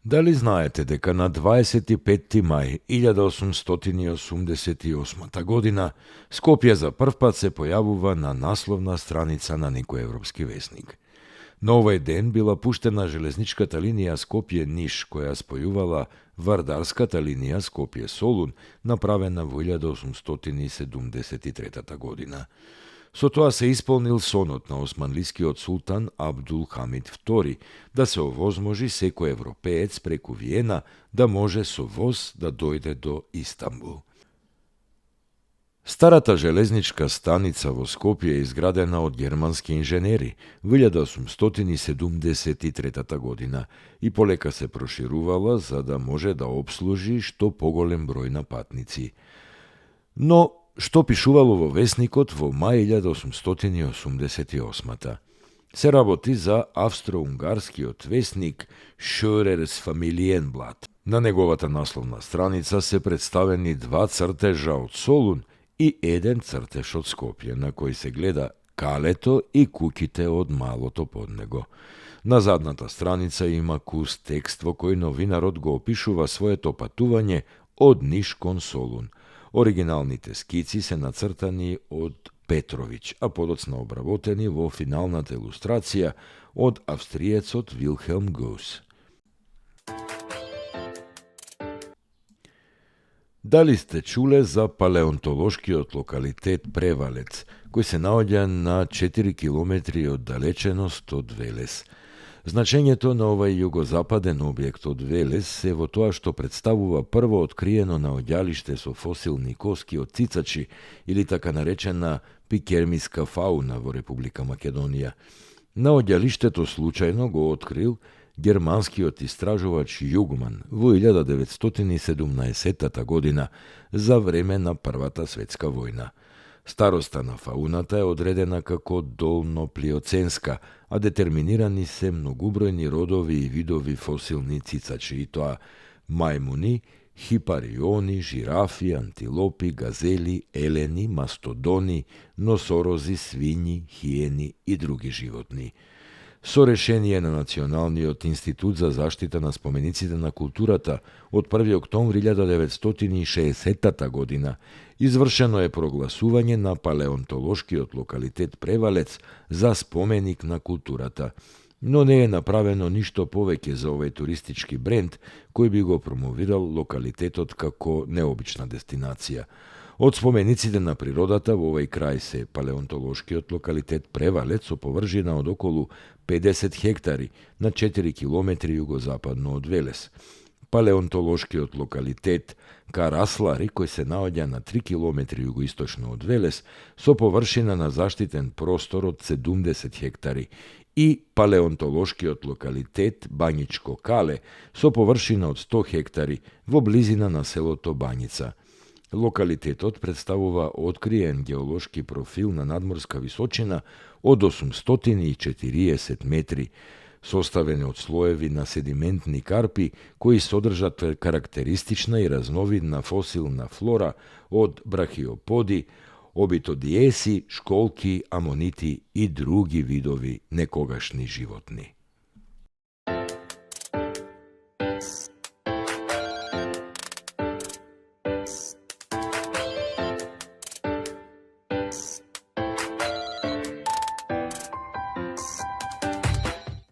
Дали знаете дека на 25. мај 1888 година Скопје за прв пат се појавува на насловна страница на некој европски весник? На овој ден била пуштена железничката линија Скопје-Ниш, која спојувала вардарската линија Скопје-Солун, направена во 1873 година. Со тоа се исполнил сонот на османлискиот султан Абдул Хамид II да се овозможи секој европеец преку Виена да може со воз да дојде до Истанбул. Старата железничка станица во Скопје е изградена од германски инженери во 1873 година и полека се проширувала за да може да обслужи што поголем број на патници. Но што пишувало во весникот во мај 1888 се работи за австро-унгарскиот весник Schörers Familienblatt. На неговата насловна страница се представени два цртежа од Солун и еден цртеж од Скопје, на кој се гледа калето и куќите од малото под него. На задната страница има кус текст во кој новинарот го опишува своето патување од Ниш кон Солун. Оригиналните скици се нацртани од Петровиќ, а подоцна обработени во финалната илустрација од австриецот Вилхелм Гоус. Дали сте чуле за палеонтолошкиот локалитет Превалец, кој се наоѓа на 4 километри оддалеченост од Велес? Значењето на овај југозападен објект од Велес е во тоа што представува прво откриено наоѓалиште со фосилни коски од цицачи или така наречена пикермиска фауна во Република Македонија. Наоѓалиштето случајно го открил германскиот истражувач Југман во 1917 година за време на Првата светска војна. Староста на фауната е одредена како долно-плиоценска, а детерминирани се многубројни родови и видови фосилни цицачи, и тоа мајмуни, хипариони, жирафи, антилопи, газели, елени, мастодони, носорози, свињи, хиени и други животни. Со решение на Националниот институт за заштита на спомениците на културата од 1. октомври 1960 година извршено е прогласување на палеонтолошкиот локалитет Превалец за споменик на културата, но не е направено ништо повеќе за овој туристички бренд кој би го промовирал локалитетот како необична дестинација. Од спомениците на природата во овој крај се палеонтолошкиот локалитет Превалец со површина од околу 50 хектари на 4 километри југозападно од Велес. Палеонтолошкиот локалитет Караслари, кој се наоѓа на 3 километри југоисточно од Велес, со површина на заштитен простор од 70 хектари, и палеонтолошкиот локалитет Бањичко Кале, со површина од 100 хектари во близина на селото Банјица. Локалитетот представува откриен геолошки профил на надморска височина од 840 метри, составени од слоеви на седиментни карпи кои содржат карактеристична и разновидна фосилна флора од брахиоподи, обитодиеси, школки, амонити и други видови некогашни животни.